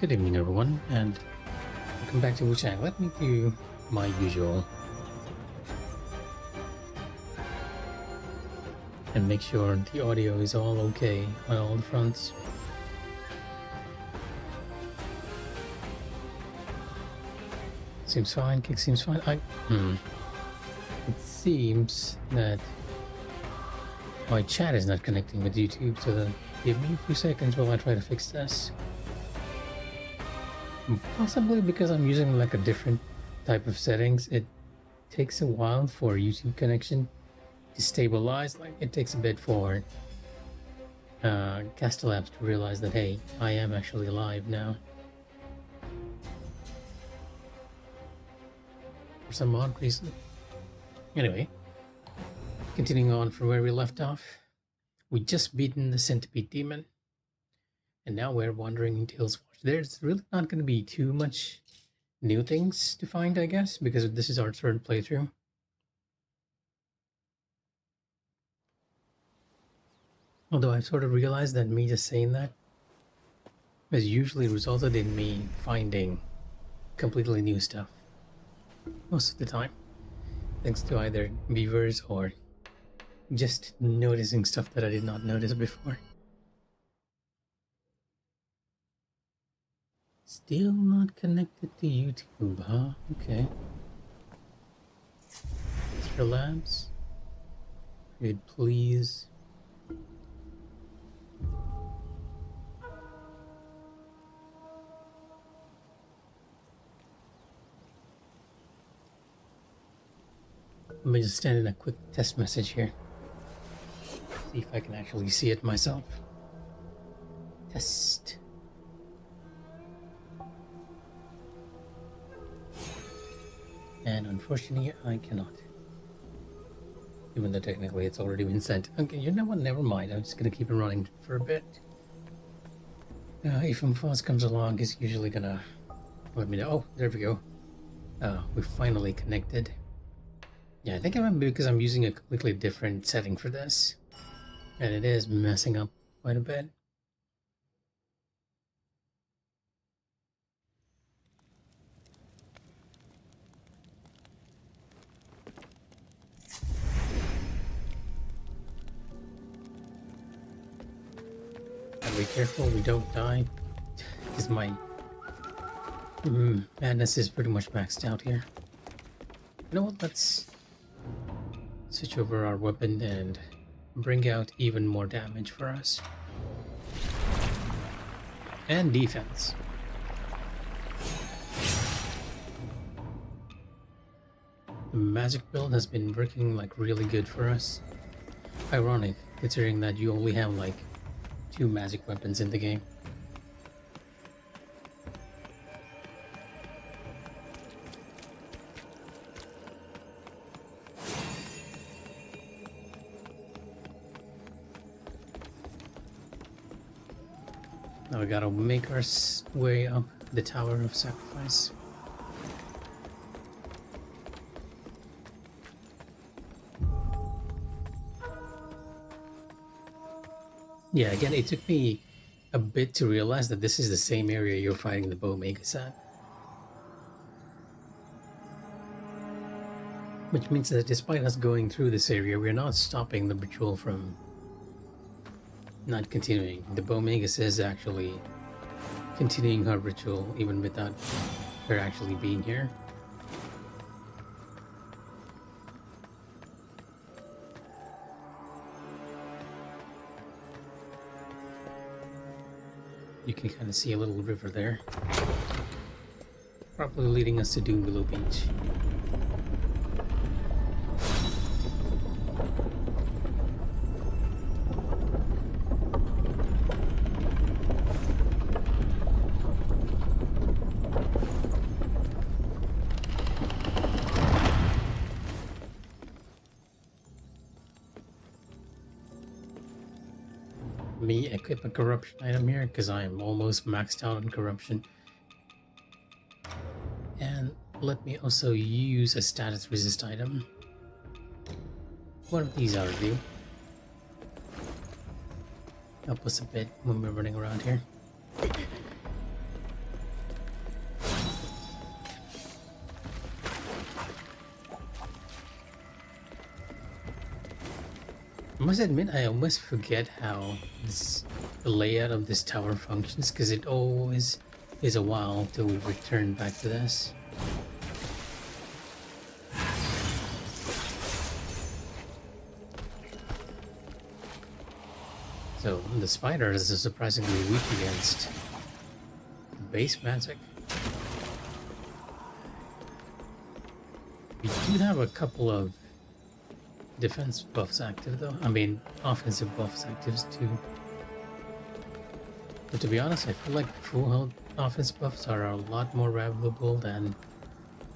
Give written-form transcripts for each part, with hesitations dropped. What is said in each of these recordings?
Good evening, everyone, and welcome back to Wuchang. Let me do my usual and make sure the audio is all okay on all the fronts. Seems fine, kick seems fine. It seems that my chat is not connecting with YouTube, so give me a few seconds while I try to fix this. Possibly because I'm using like a different type of settings, it takes a while for YouTube connection to stabilize. Like it takes a bit for Castellabs to realize that, hey, I am actually live now. For some odd reason. Anyway, continuing on from where we left off, we just beaten the Centipede Demon, and now we're wandering in Tails Watch. There's really not going to be too much new things to find, I guess, because this is our third playthrough. Although I've sort of realized that me just saying that has usually resulted in me finding completely new stuff most of the time, thanks to either viewers or just noticing stuff that I did not notice before. Still not connected to YouTube, huh? Okay. Extra labs. Good, please. Let me just stand in a quick test message here. See if I can actually see it myself. Test. And unfortunately, I cannot. Even though technically it's already been sent. Okay, you know what? Never mind. I'm just gonna keep it running for a bit. If Foz comes along, he's usually gonna let me know. Oh, there we go. We finally connected. Yeah, I think it might be because I'm using a completely different setting for this. And it is messing up quite a bit. Gotta be careful we don't die, because my madness is pretty much maxed out here. You know what, let's switch over our weapon and bring out even more damage for us. And defense. The magic build has been working like really good for us. Ironic, considering that you only have like 2 magic weapons in the game. Now we gotta make our way up the Tower of Sacrifice. Yeah, again, it took me a bit to realize that this is the same area you're fighting the Mikh'a at. Which means that despite us going through this area, we're not stopping the ritual from not continuing. The Mikh'a is actually continuing her ritual even without her actually being here. You can kind of see a little river there, probably leading us to Doombelow Beach. Me equip a corruption item here because I am almost maxed out on corruption. And let me also use a status resist item. What of these ought to do? Help us a bit when we're running around here. I must admit, I almost forget how the layout of this tower functions, because it always is a while till we return back to this. So the spiders are surprisingly weak against base magic. We do have a couple of defense buffs active though. I mean, offensive buffs active too. But to be honest, I feel like full health offense buffs are a lot more valuable than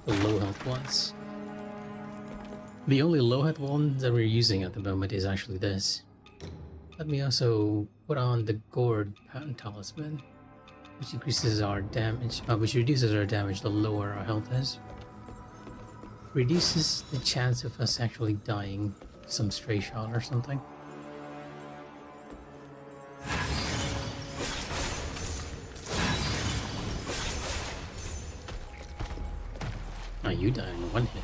the low health ones. The only low health one that we're using at the moment is actually this. Let me also put on the Gourd Pattern Talisman, which increases our damage, which reduces our damage the lower our health is. Reduces the chance of us actually dying some stray shot or something. Oh, you died in one hit.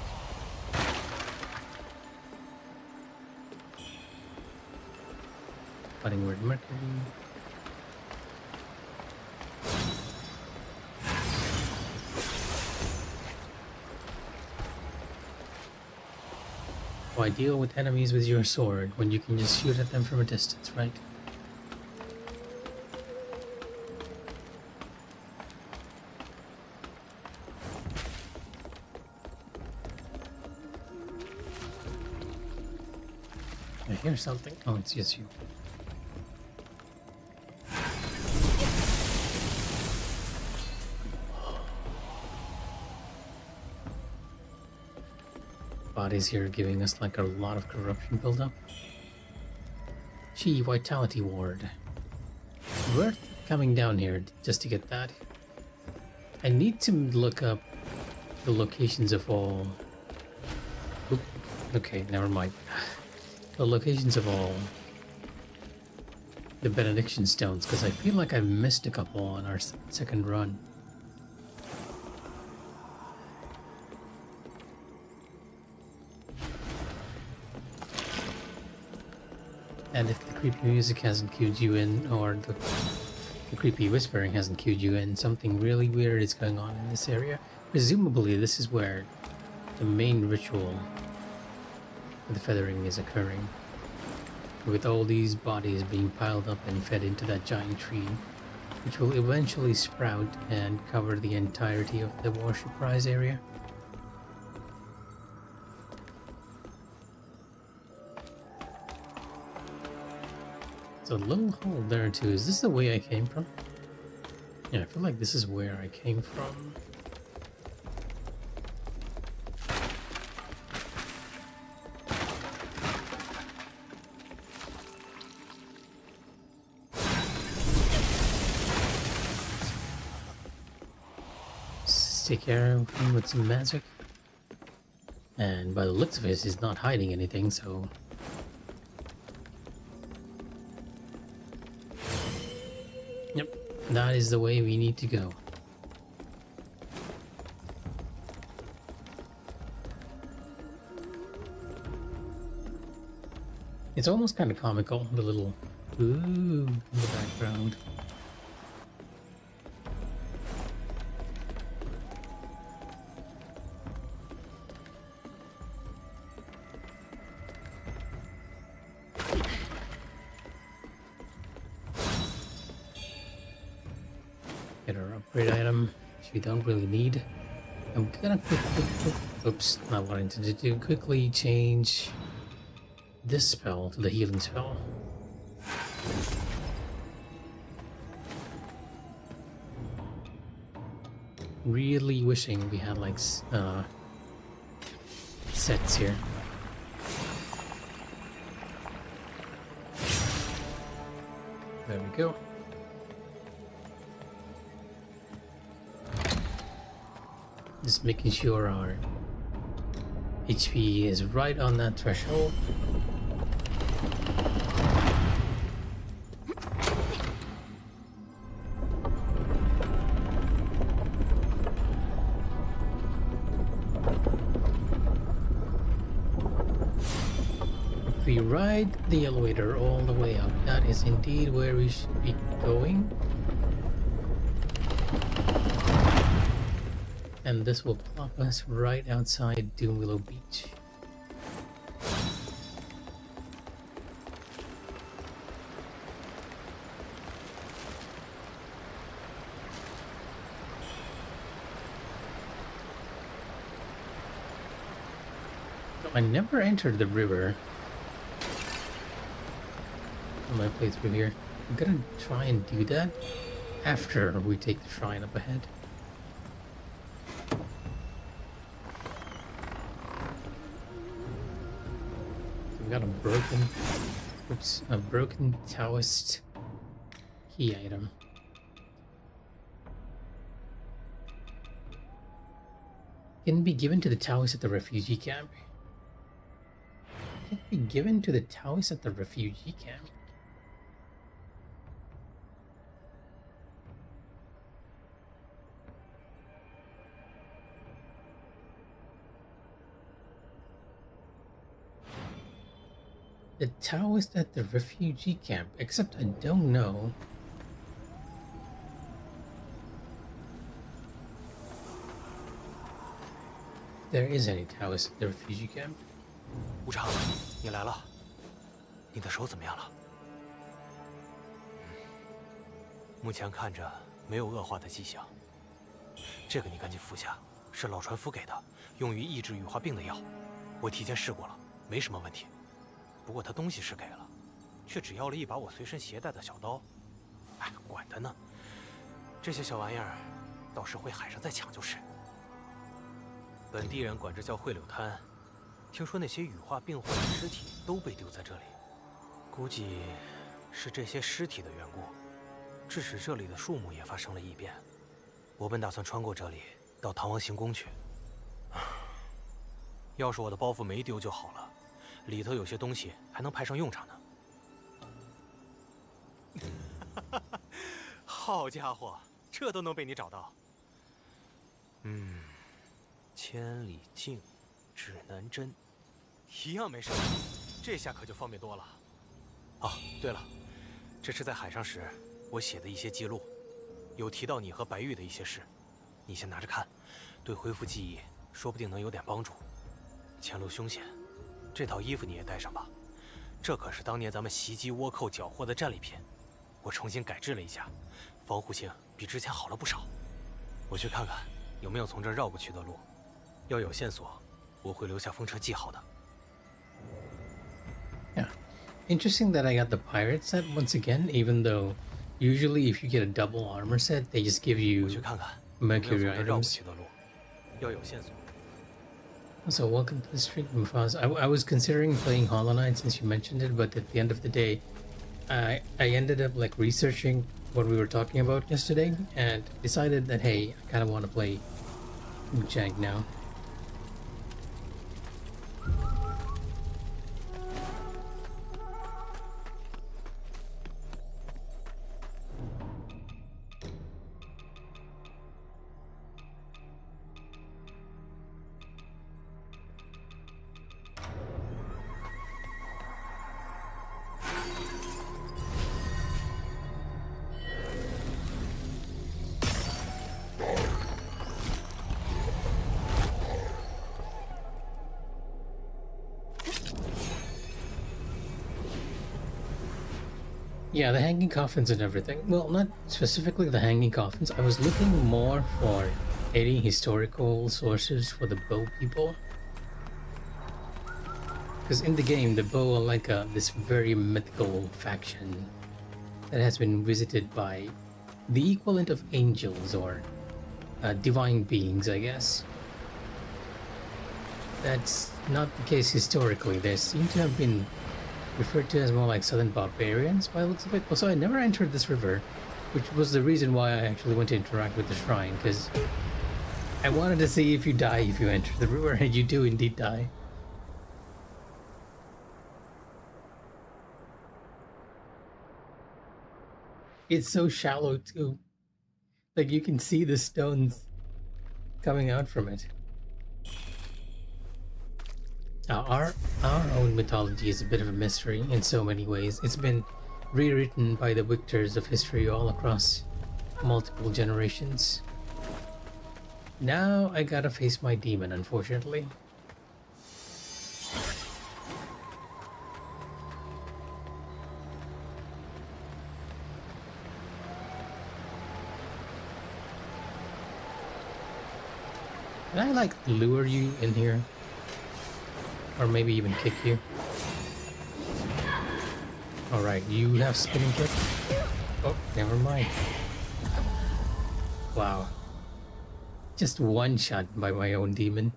Fighting word Mercury. Why deal with enemies with your sword when you can just shoot at them from a distance, right? I hear something. Oh, it's just you. Bodies here giving us like a lot of corruption buildup. Chi Vitality Ward. Worth coming down here just to get that. I need to look up the locations of all... Oop, okay, never mind. The locations of all the Benediction Stones, because I feel like I've missed a couple on our second run. And if the creepy music hasn't cued you in, or the creepy whispering hasn't cued you in, something really weird is going on in this area. Presumably this is where the main ritual for the feathering is occurring, with all these bodies being piled up and fed into that giant tree, which will eventually sprout and cover the entirety of the Worship Prize area. So a little hole there too. Is this the way I came from? Yeah, I feel like this is where I came from. Let's take care of him with some magic. And by the looks of it, he's not hiding anything, so... Yep, that is the way we need to go. It's almost kind of comical, the little ooh in the background. Get our upgrade item, which we don't really need. I'm gonna oops, not wanting to do quickly change this spell to the healing spell. Really wishing we had like sets here. There we go. Just making sure our HP is right on that threshold. if we ride the elevator all the way up, that is indeed where we should be going. And this will plop us right outside Doomwillow Beach. I never entered the river on my playthrough here. I'm gonna try and do that after we take the shrine up ahead. We got a broken Taoist key item. Can be given to the Taoists at the refugee camp. Can be given to the Taoists at the refugee camp. The Taoist at the refugee camp, except I don't know. If there is any Taoist at the refugee camp. 无常，你来了。你的手怎么样了？目前看着没有恶化的迹象。这个你赶紧服下，是老船夫给的，用于抑制羽化病的药。我提前试过了，没什么问题。不过他东西是给了，却只要了一把我随身携带的小刀。哎，管他呢，这些小玩意儿，到时回海上再抢就是。本地人管这叫汇柳滩。 听说那些羽化病患的尸体都被丢在这里，估计是这些尸体的缘故，致使这里的树木也发生了异变。我本打算穿过这里到唐王行宫去，要是我的包袱没丢就好了，里头有些东西还能派上用场呢。好家伙，这都能被你找到。千里镜，指南针。 一样没事，这下可就方便多了。哦，对了，这是在海上时我写的一些记录，有提到你和白玉的一些事，你先拿着看，对恢复记忆说不定能有点帮助。前路凶险，这套衣服你也带上吧，这可是当年咱们袭击倭寇缴获的战利品，我重新改制了一下，防护性比之前好了不少。我去看看有没有从这儿绕过去的路，要有线索，我会留下风车记号的。 Yeah. Interesting that I got the pirate set once again, even though usually if you get a double armor set, they just give you mercury items. So welcome to the street, Mufaz. I was considering playing Hollow Knight since you mentioned it, but at the end of the day, I ended up like researching what we were talking about yesterday and decided that, hey, I kind of want to play Wuchang now. Yeah, the hanging coffins and everything. Well, not specifically the hanging coffins. I was looking more for any historical sources for the bow people. Because in the game, the bow are like this very mythical faction that has been visited by the equivalent of angels or divine beings, I guess. That's not the case historically. They seem to have been referred to as more like southern barbarians by the looks of it. Also, I never entered this river, which was the reason why I actually went to interact with the shrine, because I wanted to see if you die if you enter the river, and you do indeed die. It's so shallow too. Like you can see the stones coming out from it. Our own mythology is a bit of a mystery in so many ways. It's been rewritten by the victors of history all across multiple generations. Now I gotta face my demon, unfortunately. Can I like lure you in here? Or maybe even kick you? Alright, you have spinning kick? Oh, never mind. Wow. Just one shot by my own demon.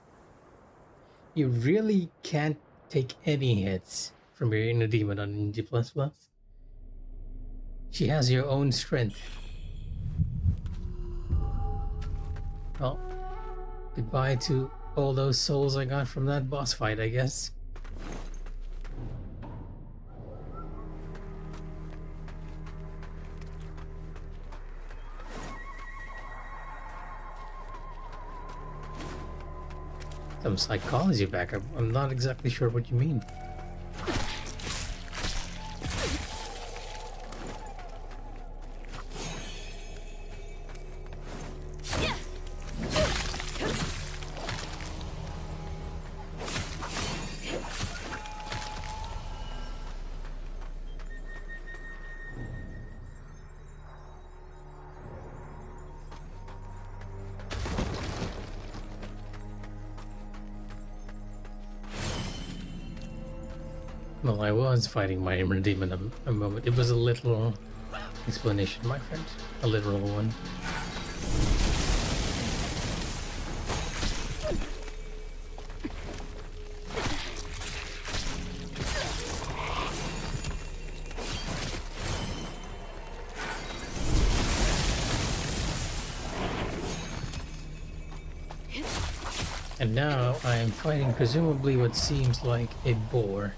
You really can't take any hits from your inner demon on Ninja Plus Plus. She has your own strength. Well, goodbye to all those souls I got from that boss fight, I guess. Some psychology backup. I'm not exactly sure what you mean. Well, I was fighting my inner demon a moment. It was a literal explanation, my friend. A literal one. And now I am fighting presumably what seems like a boar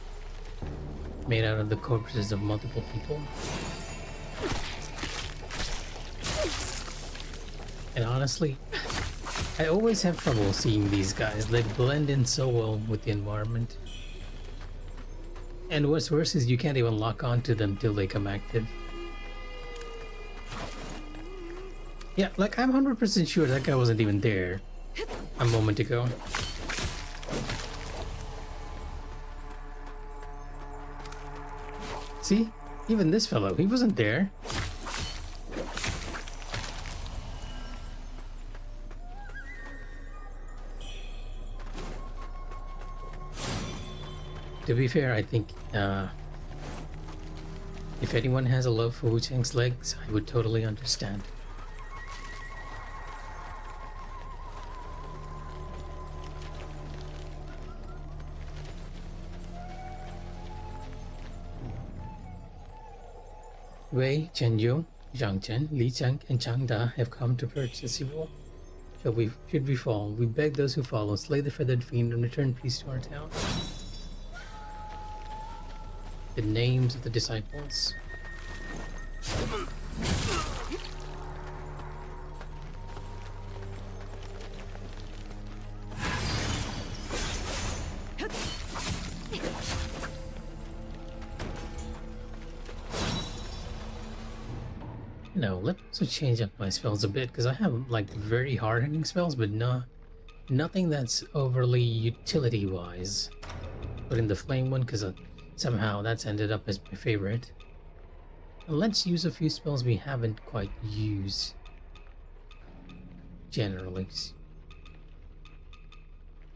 made out of the corpses of multiple people. And honestly, I always have trouble seeing these guys. They blend in so well with the environment. And what's worse is you can't even lock onto them till they come active. Yeah, like I'm 100% sure that guy wasn't even there a moment ago. See? Even this fellow, he wasn't there. To be fair, I think if anyone has a love for Wuchang's legs, I would totally understand. Wei, Chenyu, Zhang Chen, Li Cheng, and Chang Da have come to purchase evil. Should we fall, we beg those who follow, slay the feathered fiend, and return peace to our town. The names of the disciples. No, let's also change up my spells a bit, because I have like very hard-hitting spells, but nothing that's overly utility-wise. Put in the flame one, because somehow that's ended up as my favorite. And let's use a few spells we haven't quite used. Generally.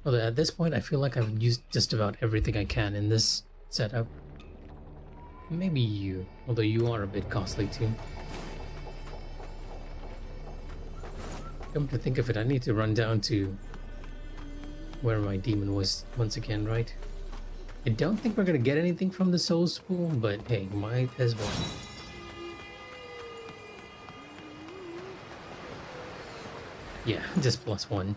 Although at this point I feel like I've used just about everything I can in this setup. Maybe you, although you are a bit costly too. Come to think of it, I need to run down to where my demon was once again, right? I don't think we're gonna get anything from the soul spool, but hey, might as well. Yeah, just +1.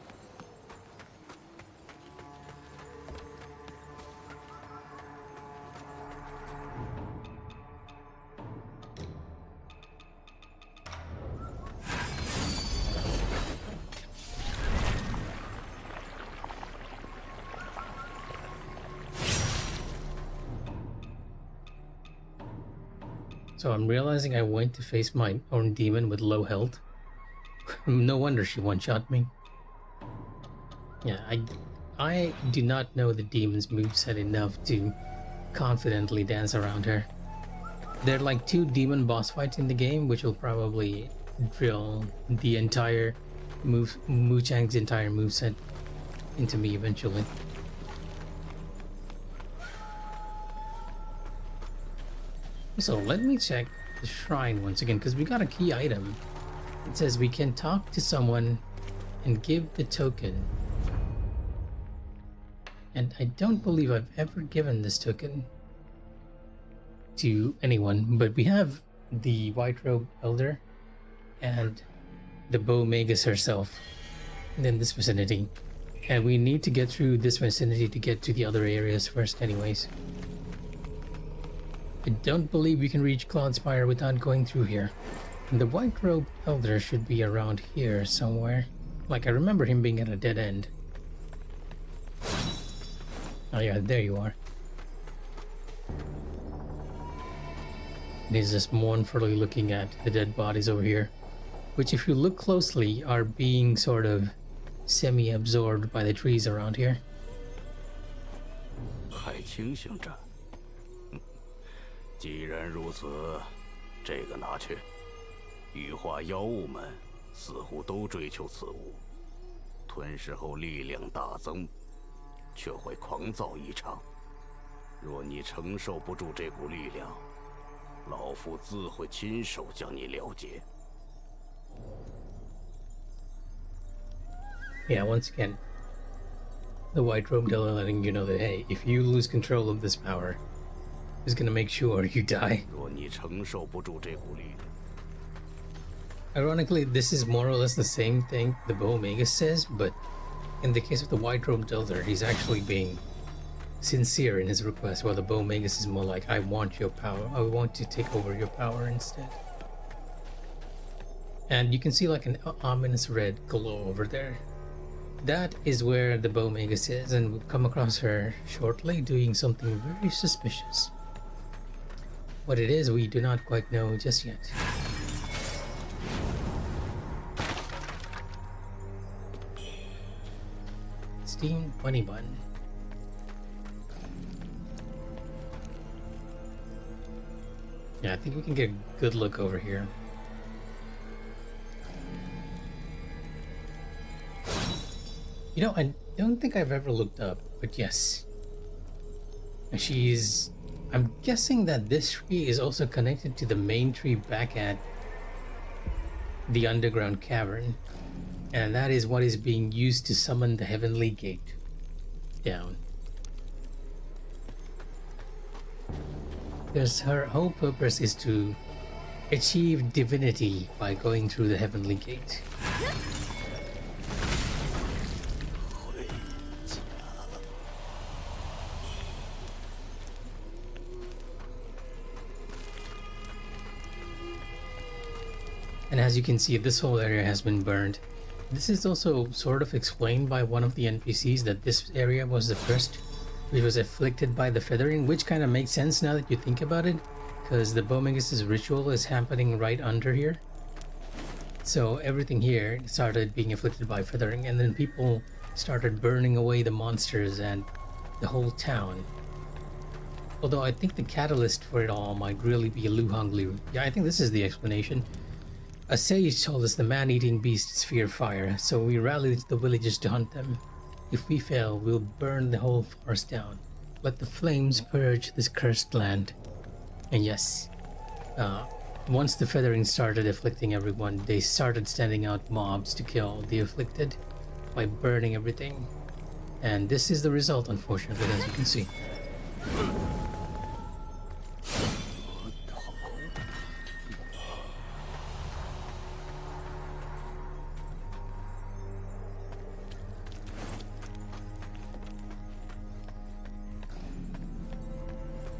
So I'm realizing I went to face my own demon with low health. No wonder she one-shot me. Yeah, I do not know the demon's moveset enough to confidently dance around her. There are like 2 demon boss fights in the game, which will probably drill the entire Wuchang's entire moveset into me eventually. So let me check the shrine once again, because we got a key item. It says we can talk to someone and give the token. And I don't believe I've ever given this token to anyone, but we have the White Robe Elder and the Bow Magus herself in this vicinity. And we need to get through this vicinity to get to the other areas first anyways. I don't believe we can reach Cloudspire without going through here. And the White Robe Elder should be around here somewhere. Like, I remember him being at a dead end. Oh yeah, there you are. And he's just mournfully looking at the dead bodies over here, which if you look closely are being sort of semi-absorbed by the trees around here. 还清醒着。既然如此，这个拿去。羽化妖物们似乎都追求此物，吞噬后力量大增，却会狂躁异常。若你承受不住这股力量，老夫自会亲手将你了结。 Yeah, once again, the White Robe Elder letting you know that, hey, if you lose control of this power, it's gonna make sure you die. 若你承受不住这股力量。 Ironically, this is more or less the same thing the Bow Magus says, but in the case of the White Robe Elder, he's actually being sincere in his request, while the Bow Magus is more like, I want your power, I want to take over your power instead. And you can see like an ominous red glow over there. That is where the Bow Magus is, and we'll come across her shortly doing something very suspicious. What it is, we do not quite know just yet. Steam Bunny Bun. Yeah, I think we can get a good look over here. You know, I don't think I've ever looked up, but yes. I'm guessing that this tree is also connected to the main tree back at the underground cavern. And that is what is being used to summon the Heavenly Gate down. Because her whole purpose is to achieve divinity by going through the Heavenly Gate. And as you can see, this whole area has been burned. This is also sort of explained by one of the NPCs that this area was the first which was afflicted by the feathering, which kind of makes sense now that you think about it, because the Bow Magus' ritual is happening right under here. So everything here started being afflicted by feathering, and then people started burning away the monsters and the whole town. Although I think the catalyst for it all might really be a Wuchang Liu. Yeah, I think this is the explanation. A sage told us the man-eating beasts fear fire, so we rallied the villagers to hunt them. If we fail, we'll burn the whole forest down. Let the flames purge this cursed land. And yes, once the feathering started afflicting everyone, they started sending out mobs to kill the afflicted by burning everything. And this is the result, unfortunately, as you can see.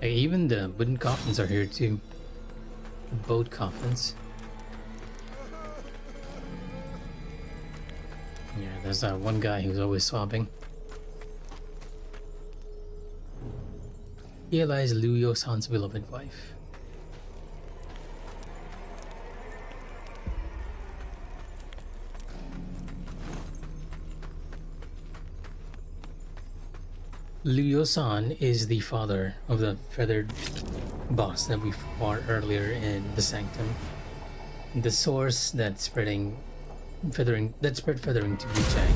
Even the wooden coffins are here too. Boat coffins. Yeah, there's that one guy who's always sobbing. Here lies Liu Yo-san's beloved wife. Liu Yo-san is the father of the feathered boss that we fought earlier in the Sanctum. The source that spread feathering to Wuchang.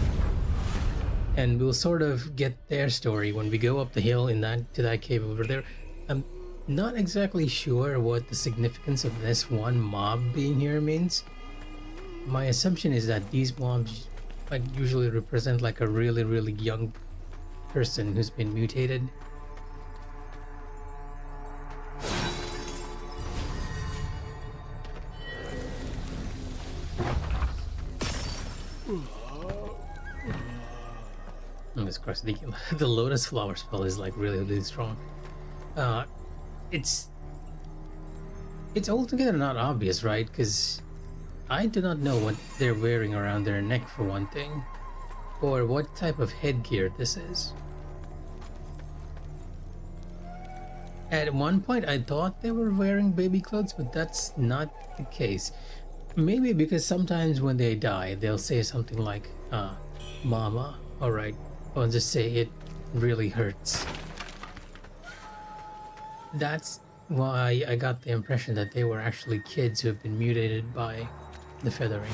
And we'll sort of get their story when we go up the hill to that cave over there. I'm not exactly sure what the significance of this one mob being here means. My assumption is that these mobs like usually represent like a really, really young person who's been mutated. Oh, this Christ, the Lotus Flower spell is like really, really strong. It's altogether not obvious, right? Because I do not know what they're wearing around their neck for one thing, or what type of headgear this is. At one point I thought they were wearing baby clothes, but that's not the case. Maybe because sometimes when they die, they'll say something like, Mama, alright, or just say it really hurts. That's why I got the impression that they were actually kids who have been mutated by the feathering.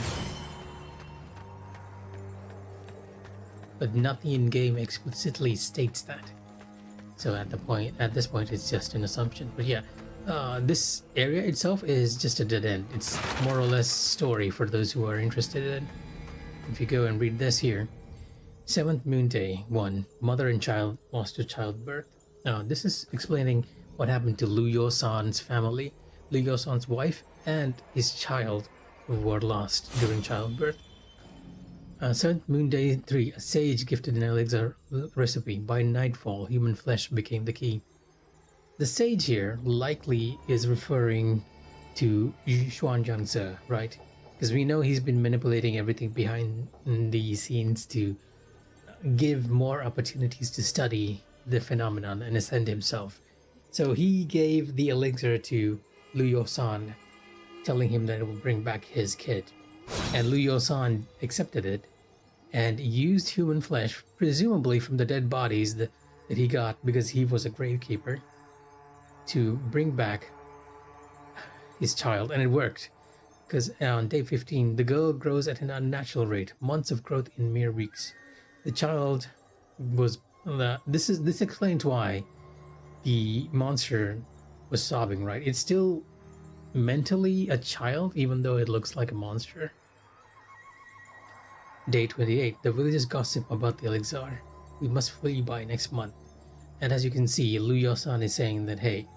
But nothing in game explicitly states that. So at this point it's just an assumption. But yeah, this area itself is just a dead end. It's more or less story for those who are interested in it. If you go and read this here, 7th Moon Day 1, mother and child lost to childbirth. This is explaining what happened to Liu Yo-san's family, Liu Yo-san's wife and his child who were lost during childbirth. 7th Moon Day 3, a sage gifted an elixir recipe. By nightfall, human flesh became the key. The sage here likely is referring to Xuanjiangzi, right? Because we know he's been manipulating everything behind the scenes to give more opportunities to study the phenomenon and ascend himself. So he gave the elixir to Liu Yo-san, telling him that it will bring back his kid. And Liu Yo-san accepted it and used human flesh, presumably from the dead bodies that he got because he was a gravekeeper, to bring back his child. And it worked, because on day 15, the girl grows at an unnatural rate, months of growth in mere weeks. The child was... This explains why the monster was sobbing, right? It's still mentally a child, even though it looks like a monster. Day 28, the villagers gossip about the elixir. We must flee by next month. And as you can see, Liu Yo-san is saying that, hey,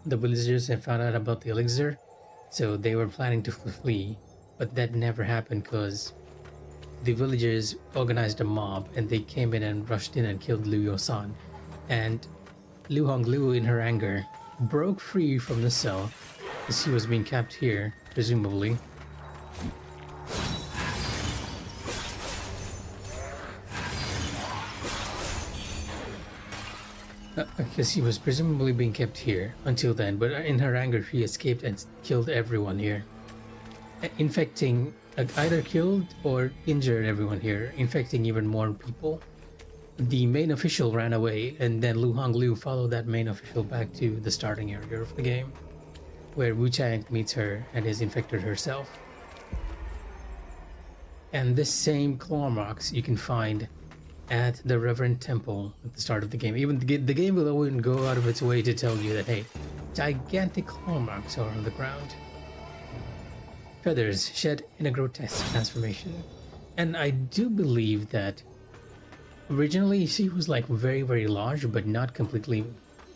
the villagers have found out about the elixir, so they were planning to flee, but that never happened because the villagers organized a mob and they came in and rushed in and killed Liu Yo-san. And Liu Honglu, in her anger, broke free from the cell as she was being kept here, presumably. Because she was presumably being kept here until then, but in her anger she escaped and killed everyone here. Infecting, either killed or injured everyone here, infecting even more people. The main official ran away, and then Lu Honglu followed that main official back to the starting area of the game, where Wuchang meets her and is infected herself. And this same claw marks you can find at the Reverend Temple at the start of the game. Even the game will always go out of its way to tell you that, hey, gigantic claw marks are on the ground. Feathers shed in a grotesque transformation. And I do believe that originally she was like very, very large, but not completely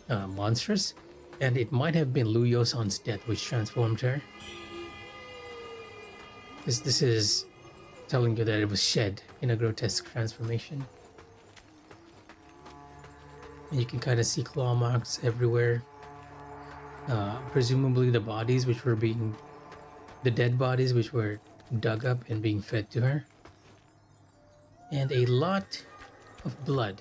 monstrous. And it might have been Liu Yo-san's death which transformed her. Because this is telling you that it was shed in a grotesque transformation. And you can kind of see claw marks everywhere. Presumably the bodies which were being... the dead bodies which were dug up and being fed to her. And a lot of blood.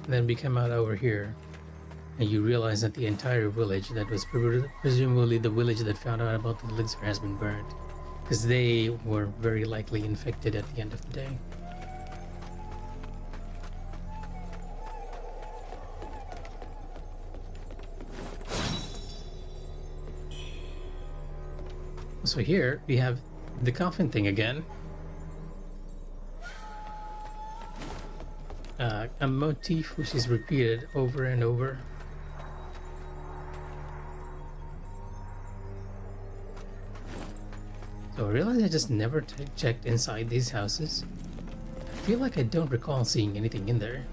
And then we come out over here and you realize that the entire village that was presumably the village that found out about the elixir has been burned. because they were very likely infected at the end of the day. So here we have the coffin thing again. A motif which is repeated over and over. So I realize I just never checked inside these houses. I feel like I don't recall seeing anything in there.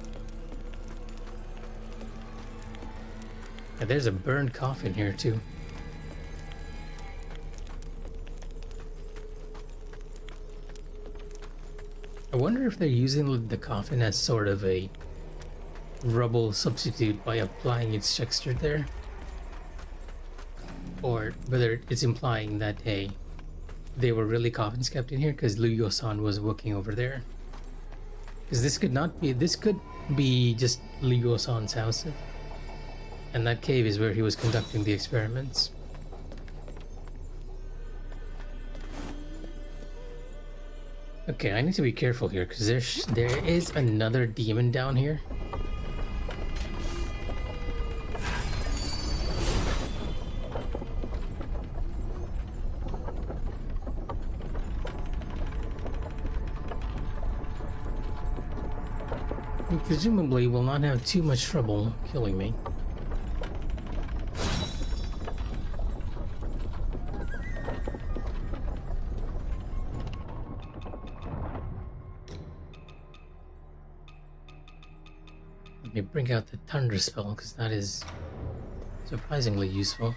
And there's a burned coffin here too. I wonder if they're using the coffin as sort of a rubble substitute by applying its texture there. Or whether it's implying that, hey, they were really coffins kept in here because Liu Yo-san was working over there. Because this could be just Liu Yo-san's house. And that cave is where he was conducting the experiments. Okay, I need to be careful here because there is another demon down here. Who presumably will not have too much trouble killing me. Let me bring out the thunder spell because that is surprisingly useful.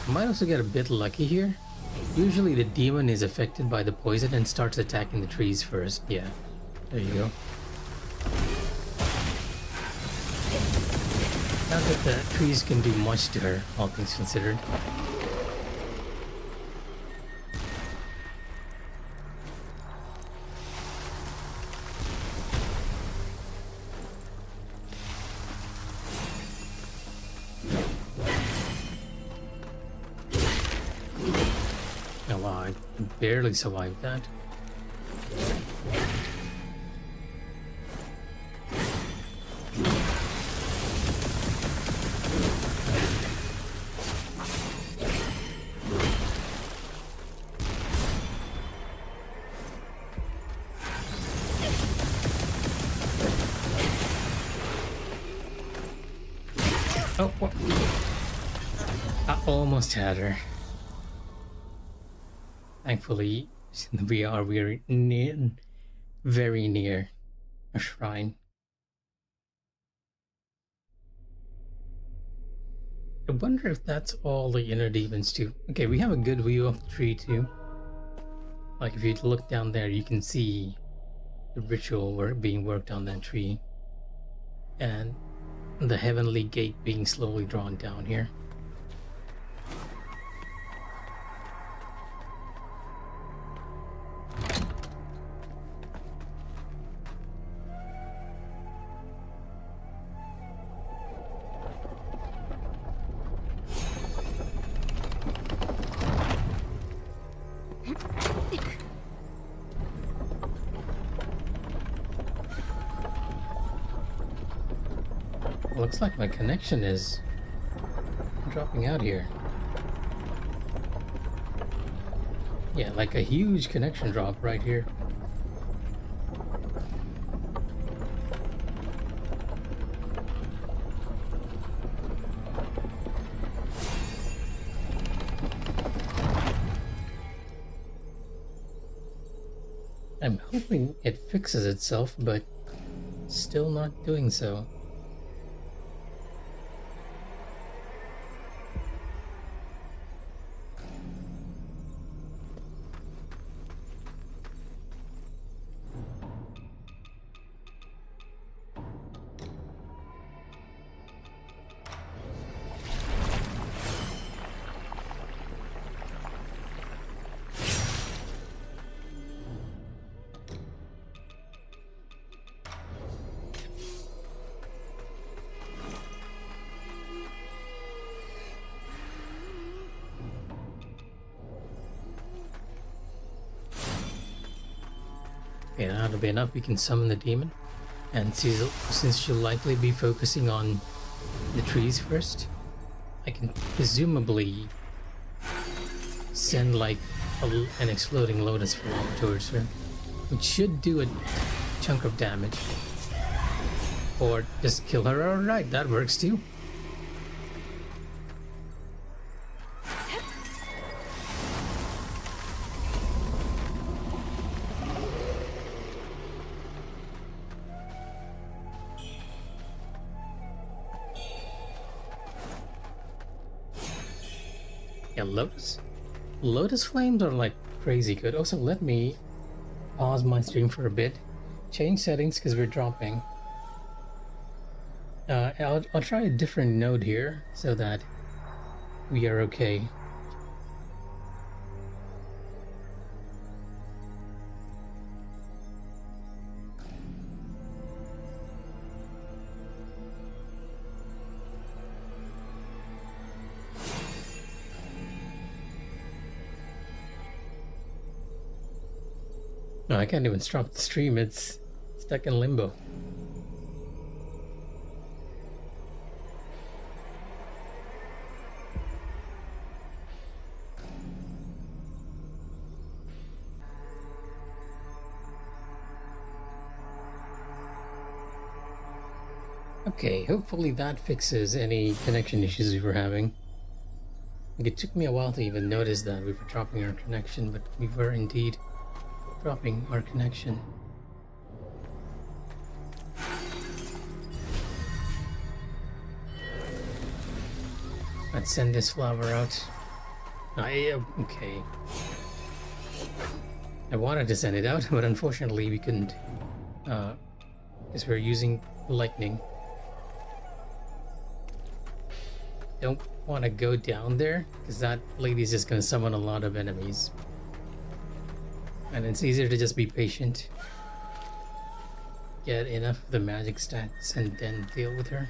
Might also get a bit lucky here. Usually the demon is affected by the poison and starts attacking the trees first. Yeah, there you go. Not that the trees can do much to her, all things considered. Barely survived that. Oh, what? I almost had her. Thankfully, we are very near a shrine. I wonder if that's all the inner demons too. Okay, we have a good view of the tree too. Like if you look down there, you can see the ritual being worked on that tree. And the heavenly gate being slowly drawn down here. Looks like my connection is dropping out here. Yeah, like a huge connection drop right here. I'm hoping it fixes itself, but still not doing so. Okay, that'll be enough. We can summon the demon. And since she'll likely be focusing on the trees first, I can presumably send like an exploding lotus flower towards her, which should do a chunk of damage. Or just kill her. Alright, that works too. Yeah, Lotus flames are like crazy good. Also, let me pause my stream for a bit, change settings because we're dropping. I'll try a different node here so that we are okay. No, I can't even stop the stream. It's stuck in limbo. Okay, hopefully that fixes any connection issues we were having. It took me a while to even notice that we were dropping our connection, but we were indeed dropping our connection. Let's send this flower out. Okay. I wanted to send it out, but unfortunately we couldn't. Because we're using lightning. Don't want to go down there, because that lady's just going to summon a lot of enemies. And it's easier to just be patient. Get enough of the magic stats and then deal with her.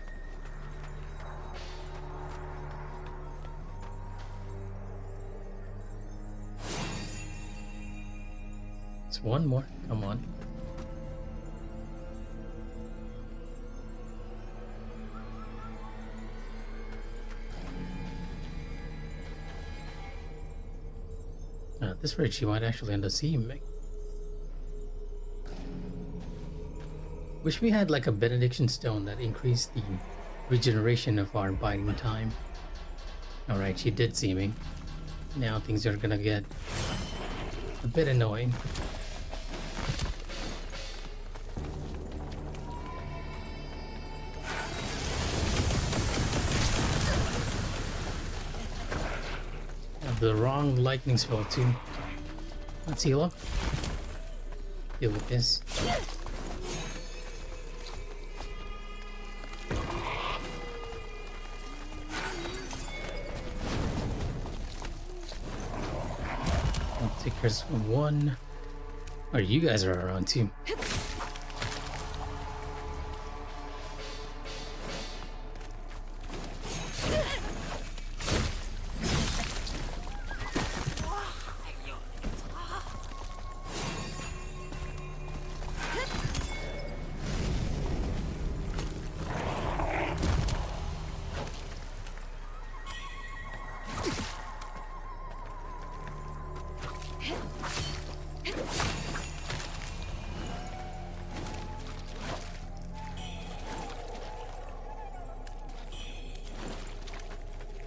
It's one more. Come on. At this rate, she might actually end up seeing me. Wish we had like a benediction stone that increased the regeneration of our biding time. Alright, she did see me. Now things are gonna get a bit annoying. The wrong lightning spell too. Let's heal up. Deal with this. I'll take here's one. Oh, you guys are around too.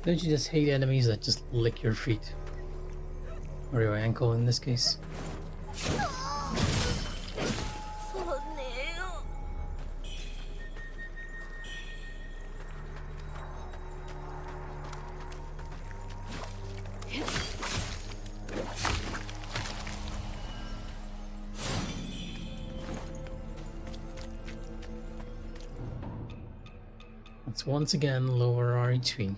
Don't you just hate enemies that just lick your feet? Or your ankle in this case? Let's once again lower our HP.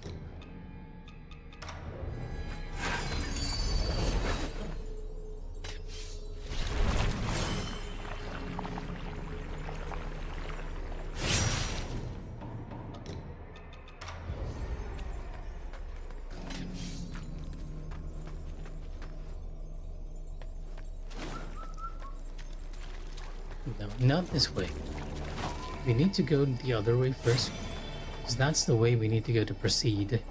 no, not this way. We need to go the other way first, because that's the way we need to go to proceed.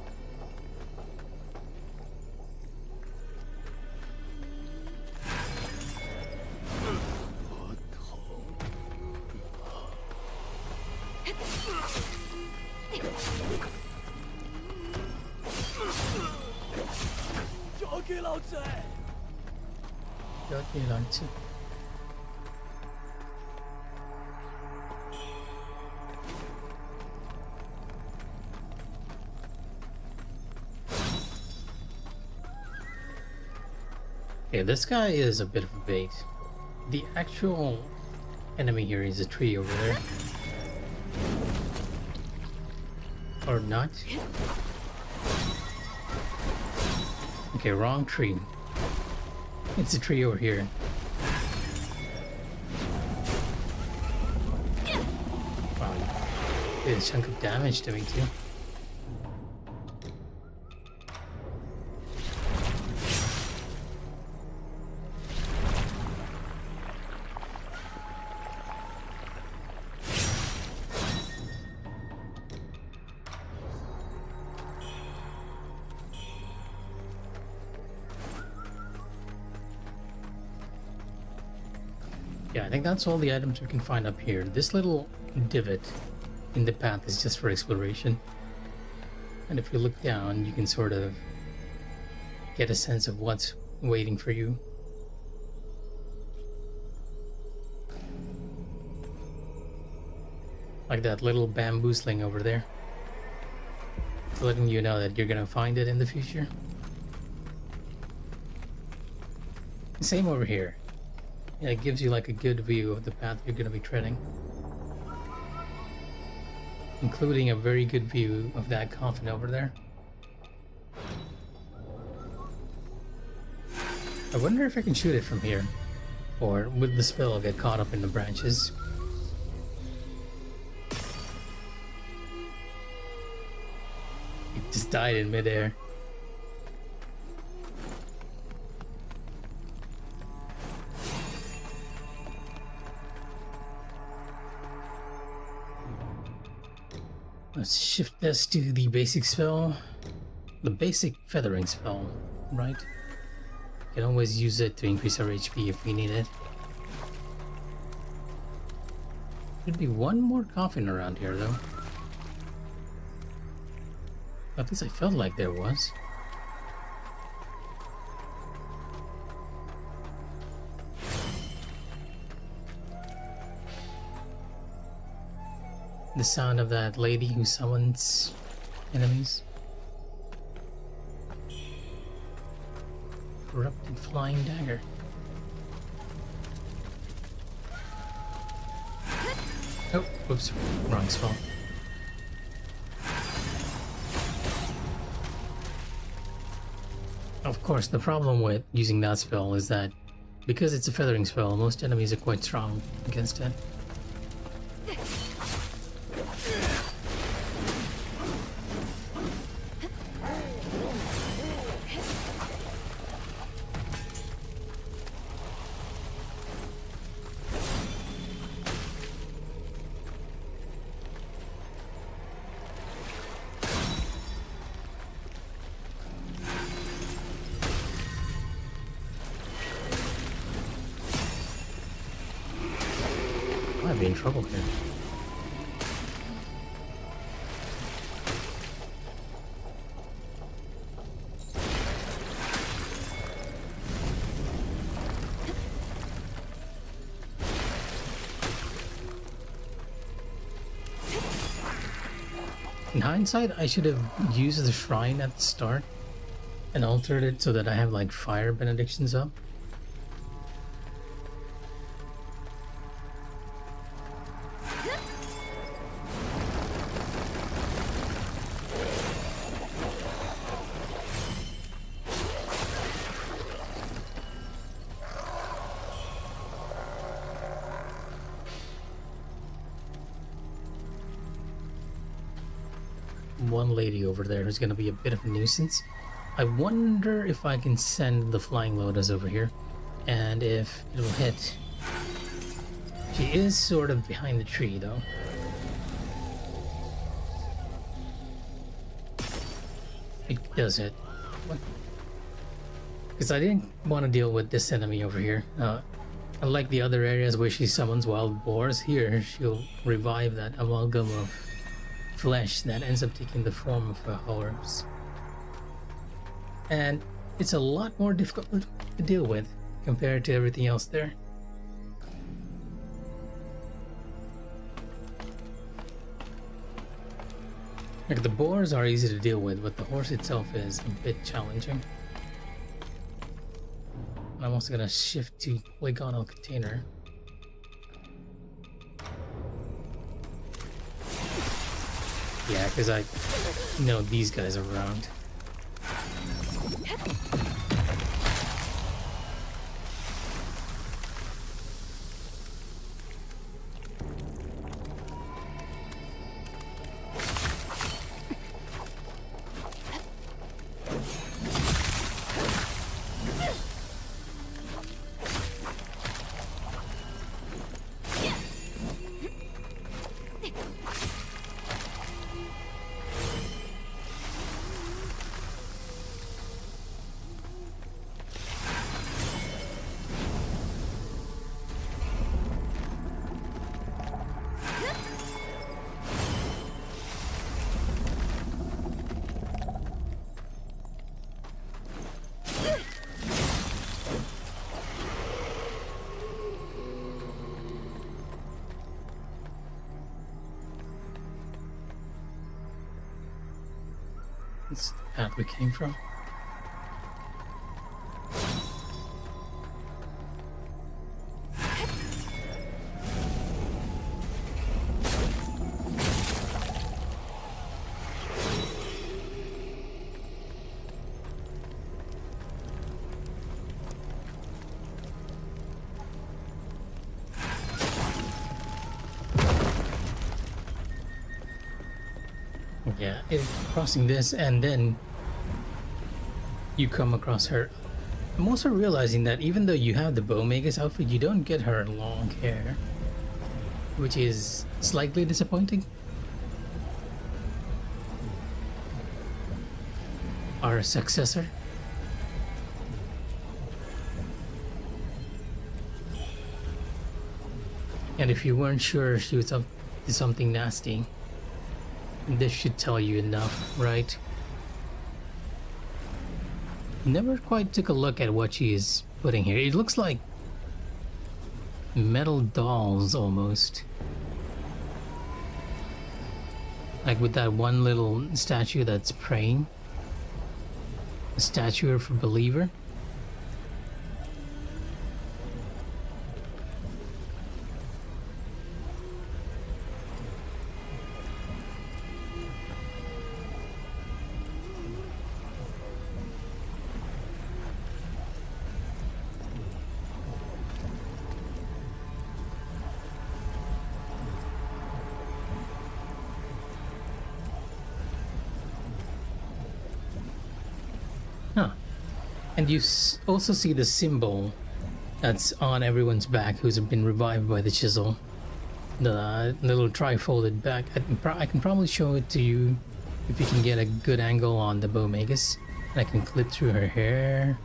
Okay, this guy is a bit of a bait. The actual enemy here is a tree over there. Or not. Okay, wrong tree. It's a tree over here. Wow, did a chunk of damage to me too. Yeah, I think that's all the items we can find up here. This little divot in the path is just for exploration. And if you look down, you can sort of get a sense of what's waiting for you. Like that little bamboo sling over there. It's letting you know that you're gonna find it in the future. Same over here. Yeah, it gives you like a good view of the path you're going to be treading. Including a very good view of that coffin over there. I wonder if I can shoot it from here. Or would the spell get caught up in the branches? It just died in midair. Let's shift this to the basic spell. The basic feathering spell, right? You can always use it to increase our HP if we need it. Should be one more coffin around here though. At least I felt like there was. The sound of that lady who summons enemies. Corrupted flying dagger. Oh, whoops, wrong spell. Of course, the problem with using that spell is that because it's a feathering spell, most enemies are quite strong against it. I might be in trouble here. In hindsight, I should have used the shrine at the start and altered it so that I have like fire benedictions up. One lady over there who's going to be a bit of a nuisance. I wonder if I can send the Flying Lotus over here and if it'll hit. She is sort of behind the tree, though. It does it. Because I didn't want to deal with this enemy over here. Unlike the other areas where she summons wild boars, here she'll revive that amalgam of flesh that ends up taking the form of a horse. And it's a lot more difficult to deal with compared to everything else there. Like, the boars are easy to deal with, but the horse itself is a bit challenging. I'm also gonna shift to polygonal container. Yeah, because I know these guys are around. That's the path we came from. Yeah, crossing this, and then you come across her. I'm also realizing that even though you have the Bowmagus outfit, you don't get her long hair, which is slightly disappointing. Our successor. And if you weren't sure she was up to something nasty, this should tell you enough, right? Never quite took a look at what she is putting here. It looks like metal dolls almost. Like with that one little statue that's praying. A statue of a believer. Huh. And you also see the symbol that's on everyone's back who's been revived by the chisel. The little tri-folded back. I can probably show it to you if you can get a good angle on the Bowmagus. And I can clip through her hair.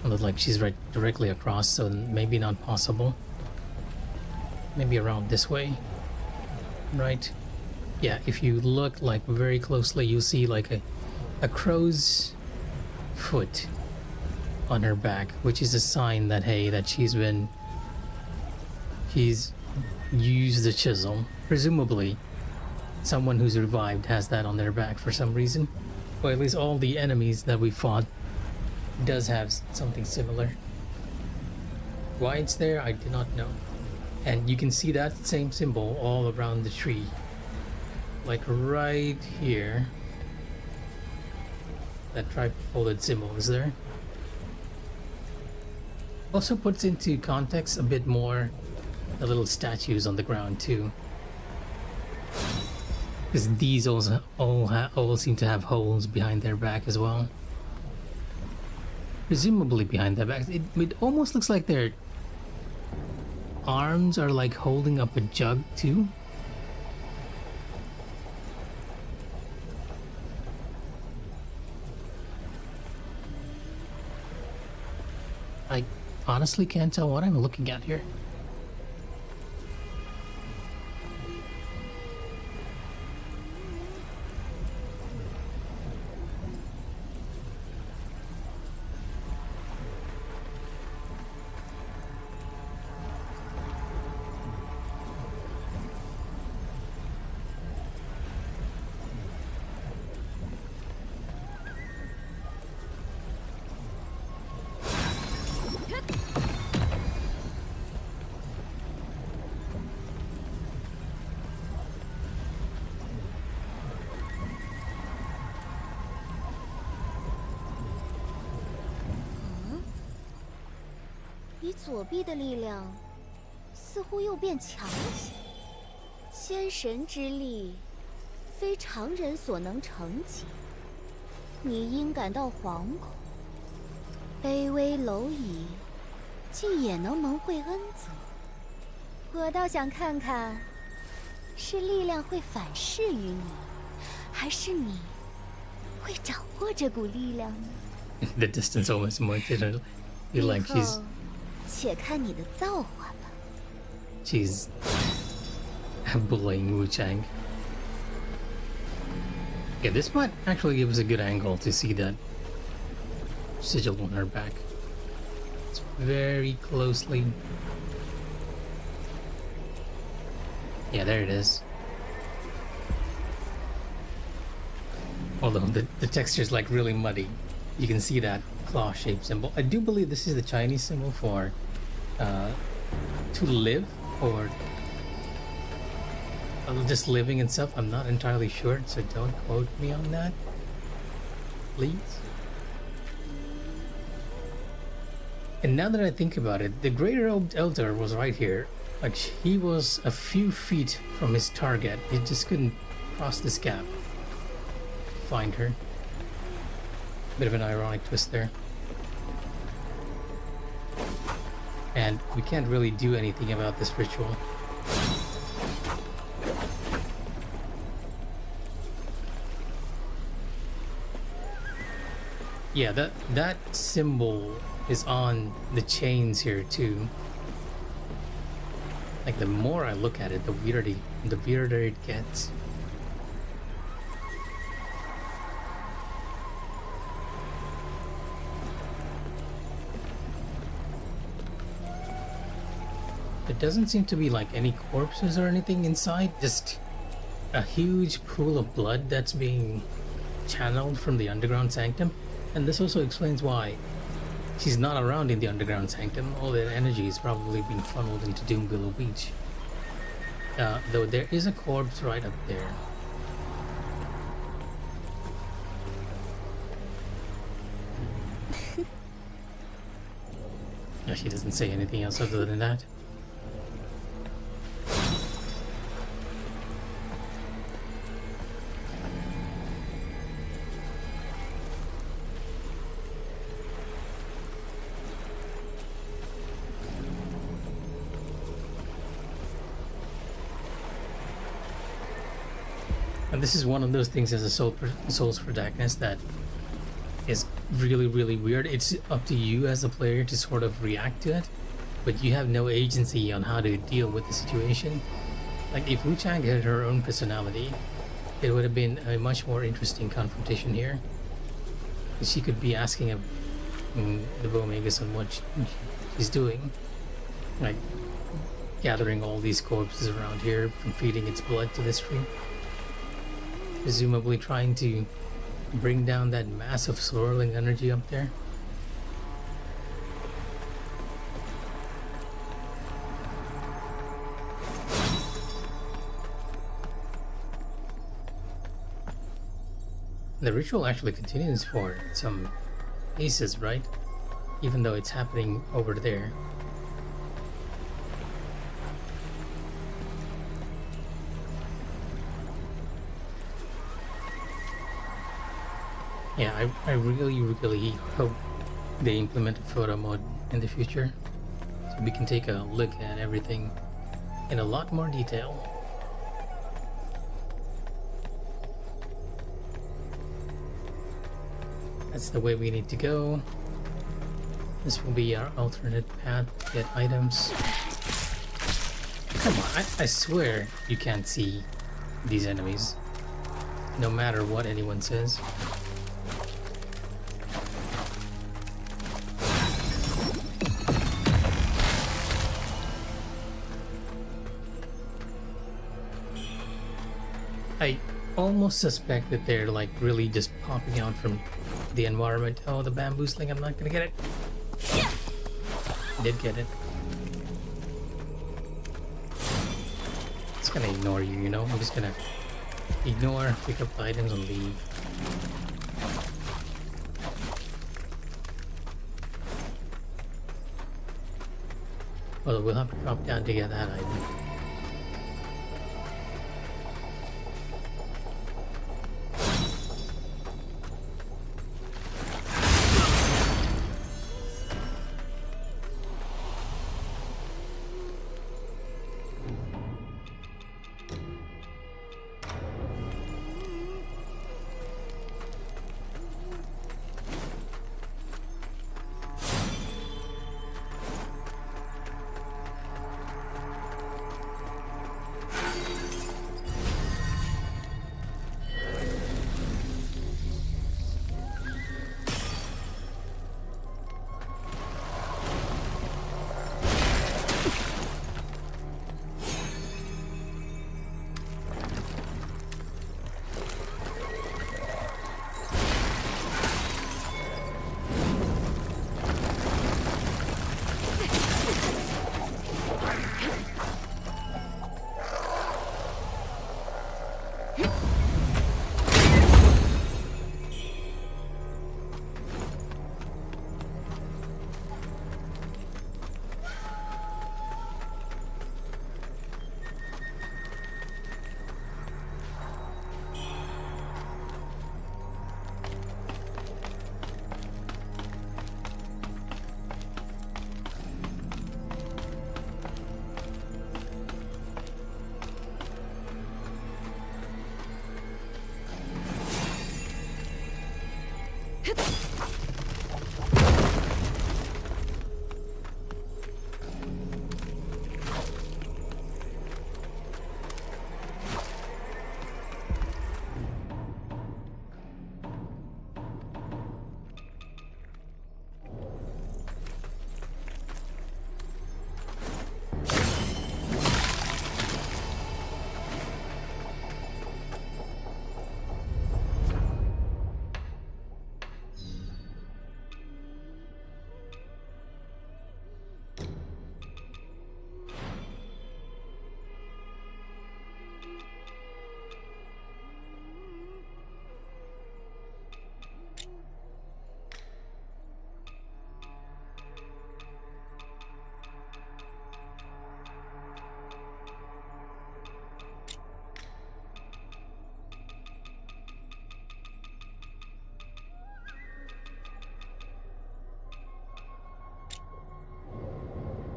It looks like she's right directly across, so maybe not possible. Maybe around this way. Right? Yeah, if you look like very closely, you'll see like a crow's foot on her back, which is a sign that, hey, that she's used the chisel. Presumably, someone who's revived has that on their back for some reason. Or at least all the enemies that we fought does have something similar. Why it's there, I do not know. And you can see that same symbol all around the tree. Like right here. That tri-folded symbol is there. Also puts into context a bit more the little statues on the ground too. Because these also all seem to have holes behind their back as well. presumably behind their backs. It almost looks like their arms are like holding up a jug too. I honestly can't tell what I'm looking at here.嗯，你左臂的力量似乎又变强了些。仙神之力，非常人所能承及。你因感到惶恐，卑微蝼蚁，竟也能蒙会恩泽。我倒想看看，是力量会反噬于你，还是你会掌握这股力量呢？The distance almost more different. Feel like 以后，且看你的造化吧。 she's bullying Wuchang. Yeah, this might actually give us a good angle to see that sigil on her back. It's very closely. Yeah, there it is. Although the texture is like really muddy, you can see that claw-shaped symbol. I do believe this is the Chinese symbol for to live, or just living itself. I'm not entirely sure, so don't quote me on that, please. And now that I think about it, the Greater Elder was right here. Like, he was a few feet from his target. He just couldn't cross this gap. Find her. Bit of an ironic twist there. And we can't really do anything about this ritual. Yeah, that symbol is on the chains here too. Like, the more I look at it, the weirder it gets. There doesn't seem to be like any corpses or anything inside, just a huge pool of blood that's being channeled from the underground sanctum. And this also explains why she's not around in the underground sanctum. All that energy is probably being funneled into Doombillow Beach. Though there is a corpse right up there. Yeah, she doesn't say anything else other than that. And this is one of those things as a Souls protagonist that is really, really weird. It's up to you as a player to sort of react to it, but you have no agency on how to deal with the situation. Like, if Wuchang had her own personality, it would have been a much more interesting confrontation here. She could be asking the Bowmagus on what she's doing, like gathering all these corpses around here and feeding its blood to this tree. Presumably trying to bring down that massive swirling energy up there. The ritual actually continues for some aces, right? Even though it's happening over there. Yeah, I really, really hope they implement a photo mode in the future, so we can take a look at everything in a lot more detail. That's the way we need to go. This will be our alternate path to get items. Come on, I swear you can't see these enemies, no matter what anyone says. I almost suspect that they're like really just popping out from the environment. Oh, the bamboo sling, I'm not gonna get it. Did get it. It's gonna ignore you, you know? I'm just gonna ignore, pick up the items and leave. Well, we'll have to drop down to get that item.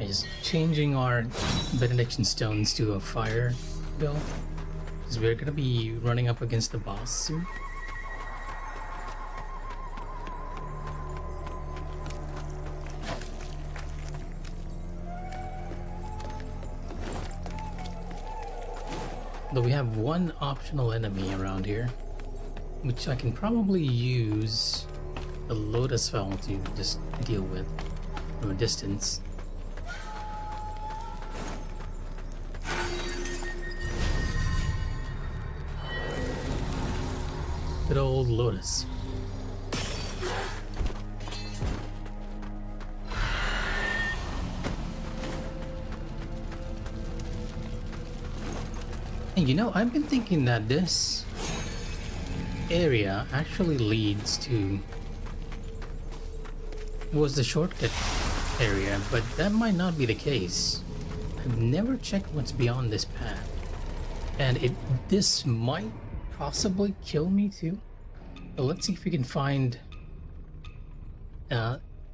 Is changing our benediction stones to a fire build, because we're gonna be running up against the boss soon. Though we have one optional enemy around here, which I can probably use the lotus fell to just deal with from a distance. Good old lotus. And you know, I've been thinking that this area actually leads to was the shortcut area, but that might not be the case. I've never checked what's beyond this path, and this might possibly kill me too. But let's see if we can find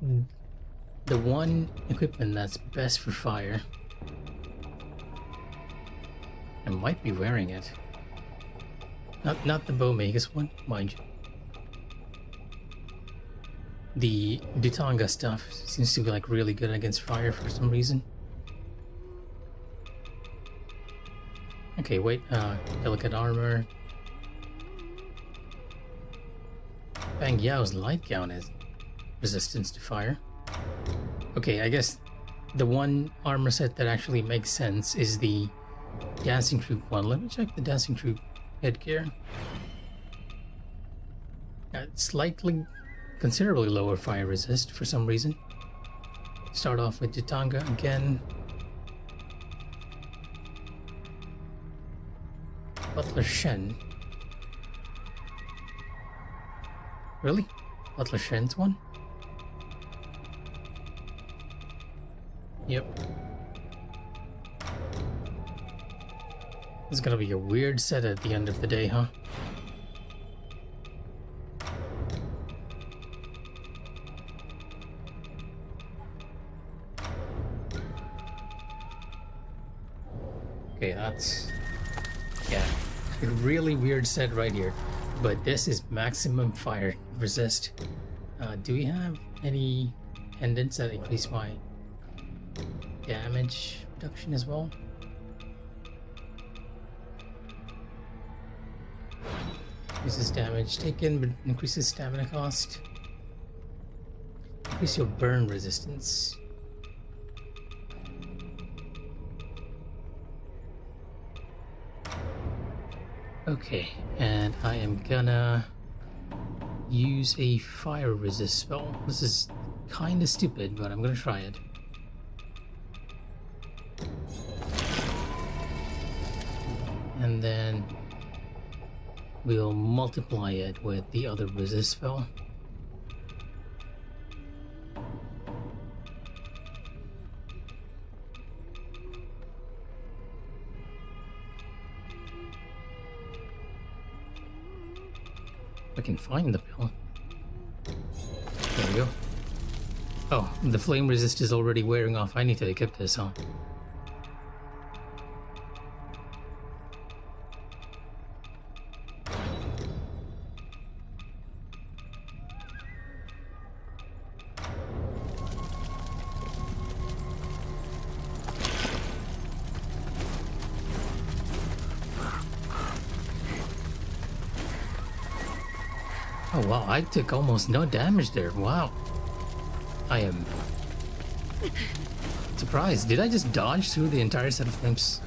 the one equipment that's best for fire. I might be wearing it. Not the Bowmagus one, mind you. The Dutanga stuff seems to be like really good against fire for some reason. Okay, wait, delicate armor. Bang Yao's light gown is resistance to fire. Okay, I guess the one armor set that actually makes sense is the Dancing Troop one. Let me check the Dancing Troop headgear. Slightly, considerably lower fire resist for some reason. Start off with Dutanga again. Butler Shen. Really? Butler Shen's one? Yep. It's gonna be a weird set at the end of the day, huh? Okay, that's... yeah, a really weird set right here. But this is maximum fire resist. Do we have any pendants that increase my damage reduction as well? Increases damage taken, but increases stamina cost. Increase your burn resistance. Okay, and I am gonna use a fire resist spell. This is kinda stupid, but I'm gonna try it. And then we'll multiply it with the other resist spell. I can find the pill. There we go. Oh, the flame resist is already wearing off. I need to equip this, huh? Oh wow, I took almost no damage there. Wow. I am surprised. Did I just dodge through the entire set of flames?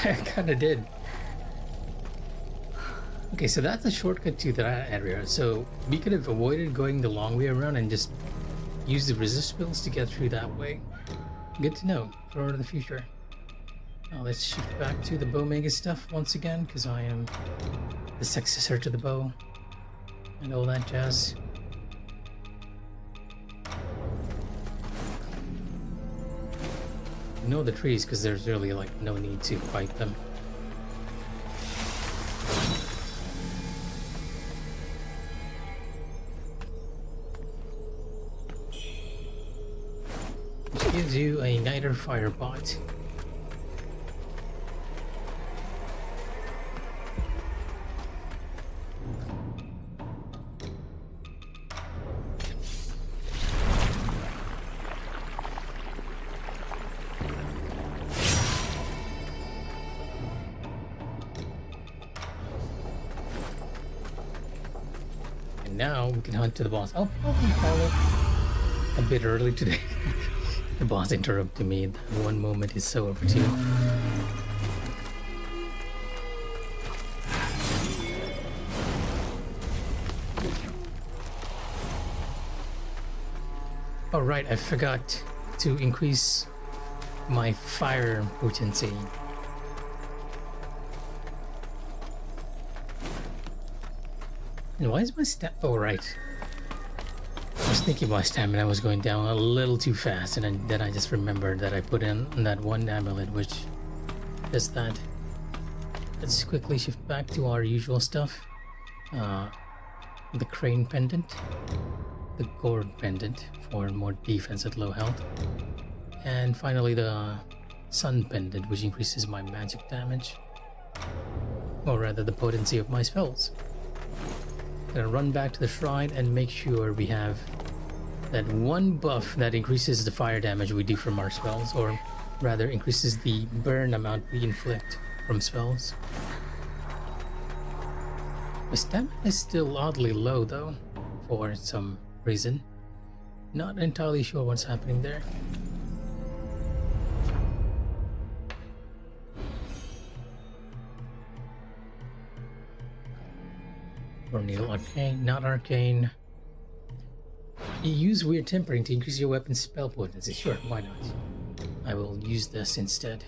I kinda did. Okay, so that's a shortcut to that area. So we could have avoided going the long way around and just use the resist spells to get through that way. Good to know for the future. Now let's shift back to the Bowmagus stuff once again, because I am the successor to the bow and all that jazz. Ignore the trees because there's really like no need to fight them. Which gives you a Niter Firebot. Now we can hunt to the boss. I'll probably call it a bit early today. The boss interrupted me. That one moment is so overdue. Oh right, I forgot to increase my fire potency. And why is my oh right. I was thinking my stamina was going down a little too fast, and then I just remembered that I put in that one amulet which does that. Let's quickly shift back to our usual stuff. The crane pendant. the Gourd Pendant for more defense at low health. And finally the Sun Pendant, which increases my magic damage. Or rather the potency of my spells. I'm gonna run back to the shrine and make sure we have that one buff that increases the fire damage we do from our spells, or rather increases the burn amount we inflict from spells. My stamina is still oddly low though, for some reason. Not entirely sure what's happening there. Needle Arcane, not Arcane. You use Weird Tempering to increase your weapon's spell potency. Sure, why not? I will use this instead.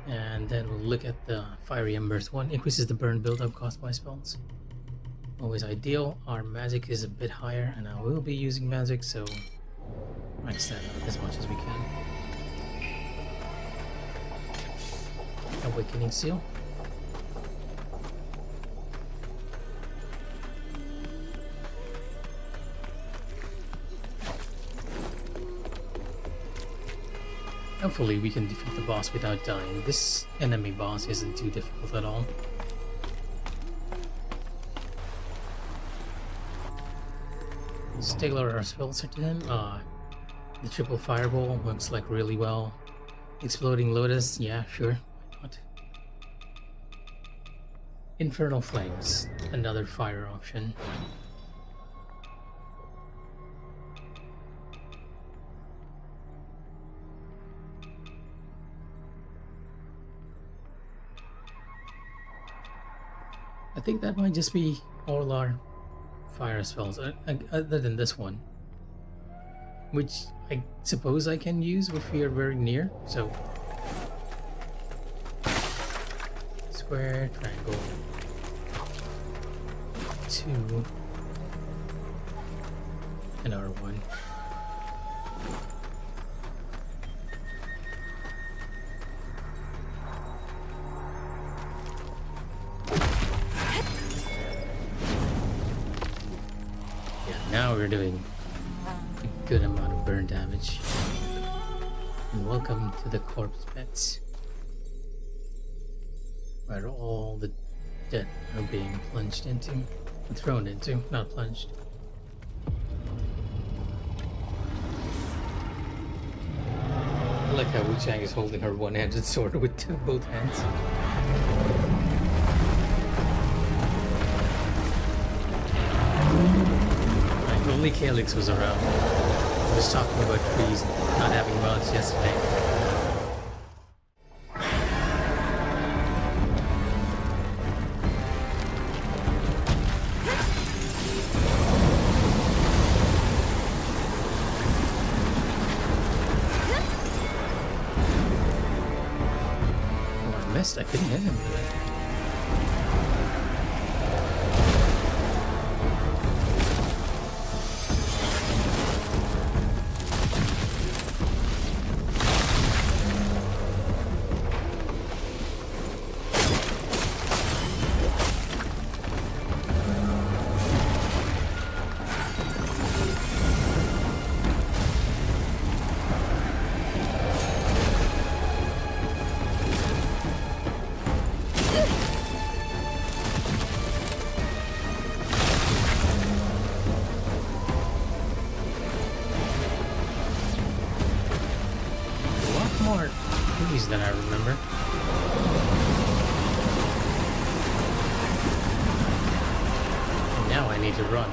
And then we'll look at the Fiery Embers one. Increases the burn buildup caused by spells. Always ideal. Our magic is a bit higher, and I will be using magic, so max that up as much as we can. Awakening Seal. Hopefully we can defeat the boss without dying. This enemy boss isn't too difficult at all. Let's tailor our spell set to him. The triple fireball works like really well. Exploding Lotus, yeah, sure, why not? Infernal Flames, another fire option. I think that might just be all our fire spells, other than this one, which I suppose I can use if we are very near. So, square, triangle, 2, and R1. Now we're doing a good amount of burn damage. And welcome to the corpse pits, where all the dead are being plunged into, thrown into, not plunged. I like how Wuchang is holding her one-handed sword with both hands. Only Calyx was around. I was talking about trees not having mods yesterday. Oh, I missed. I couldn't hit him. Than I remember. And now I need to run.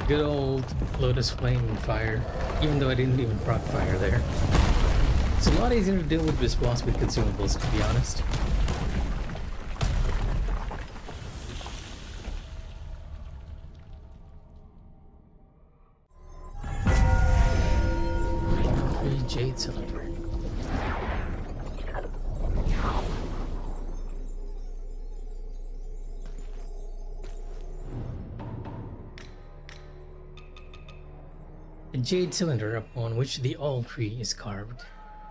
Good old Lotus Flame and Fire, even though I didn't even proc fire there. It's a lot easier to deal with this boss with consumables, to be honest. jade cylinder. A jade cylinder upon which the all tree is carved.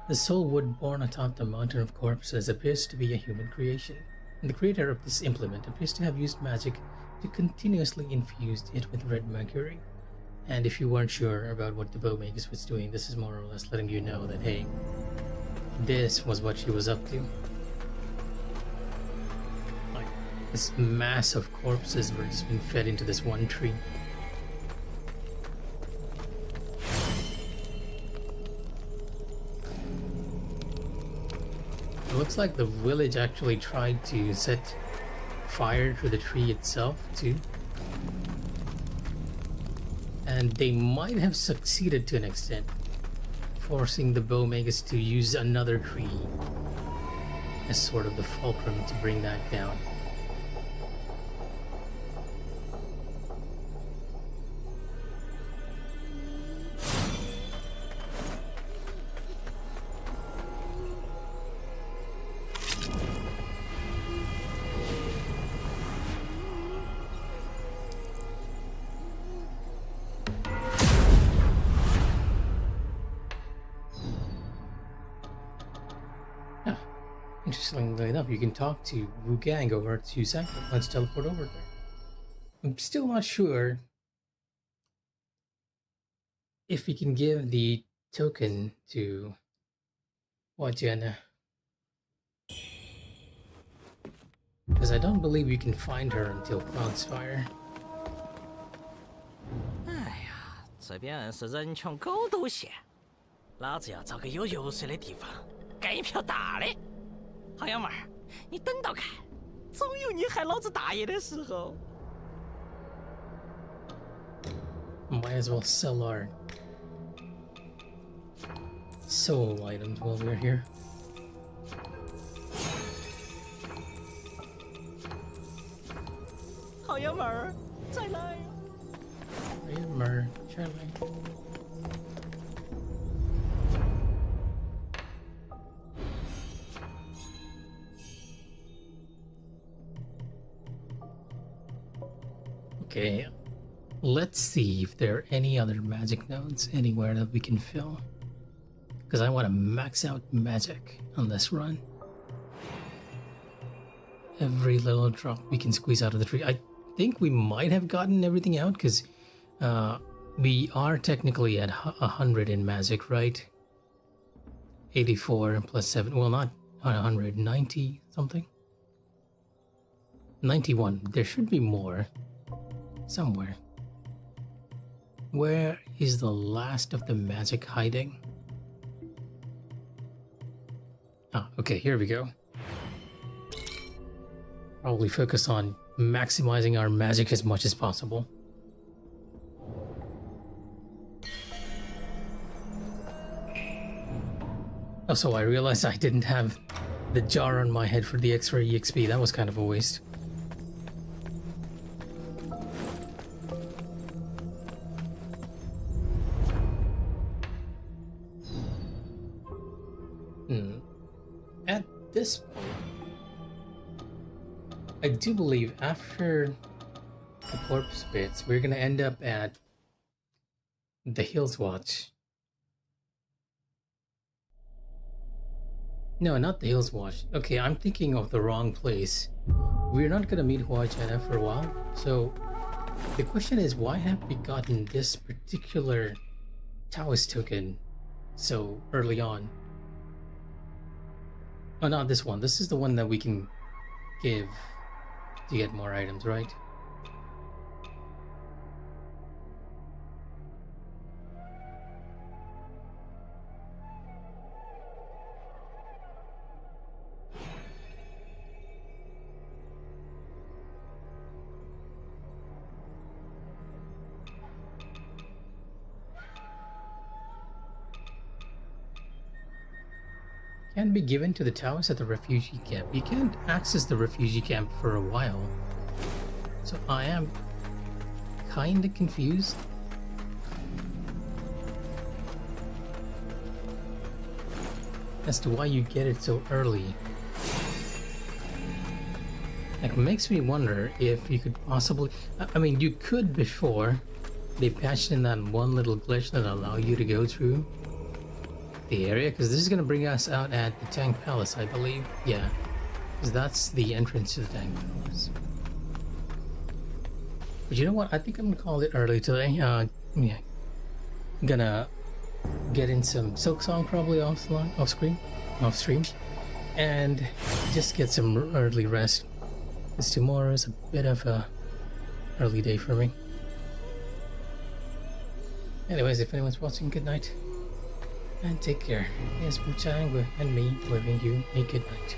The soul wood born atop the mountain of corpses appears to be a human creation, and the creator of this implement appears to have used magic to continuously infuse it with red mercury. And if you weren't sure about what the Bowmagus was doing, this is more or less letting you know that, hey, this was what she was up to. Like, this mass of corpses were just being fed into this one tree. It looks like the village actually tried to set fire to the tree itself too. And they might have succeeded to an extent, forcing the Bowmagus to use another tree as sort of the fulcrum to bring that down. Interestingly enough, you can talk to Wuchang over at Wuchang. Let's teleport over there. I'm still not sure if we can give the token to Wajana, because I don't believe you can find her until Cloudspire. 哎呀，这边是人穷狗都嫌，老子要找个有油水的地方干一票大的。好样妹儿，你等到看，总有你害老子大爷的时候。 Might as well sell our soul items while we're here. 好样妹儿，再来。 Mer, Charlie. Okay, let's see if there are any other magic nodes anywhere that we can fill. Because I want to max out magic on this run. Every little drop we can squeeze out of the tree. I think we might have gotten everything out because we are technically at 100 in magic, right? 84 plus 7. Well, not 100, 90 something. 91. There should be more. Somewhere. Where is the last of the magic hiding? Ah, okay, here we go. Probably focus on maximizing our magic as much as possible. Also, I realized I didn't have the jar on my head for the extra EXP. That was kind of a waste. At this point, I do believe after the corpse bits, we're gonna end up at the Hills Watch. No, not the Hills Watch. Okay, I'm thinking of the wrong place. We're not gonna meet Huachana for a while, so the question is, why have we gotten this particular Taoist token so early on? Oh, not this one. This is the one that we can give to get more items, right? Can be given to the Taoists at the refugee camp. You can't access the refugee camp for a while. So I am kinda confused. as to why you get it so early. Like, it makes me wonder if you could possibly... I mean, you could before they patched in that one little glitch that allowed you to go through the area, because this is going to bring us out at the Tank Palace, I believe. Yeah, because that's the entrance to the Tank Palace. But you know what? I think I'm gonna call it early today. Yeah, I'm gonna get in some Silk Song probably off stream, and just get some early rest. Because tomorrow is a bit of a early day for me. Anyways, if anyone's watching, good night and take care. Yes, Wuchang and me waving you a good night.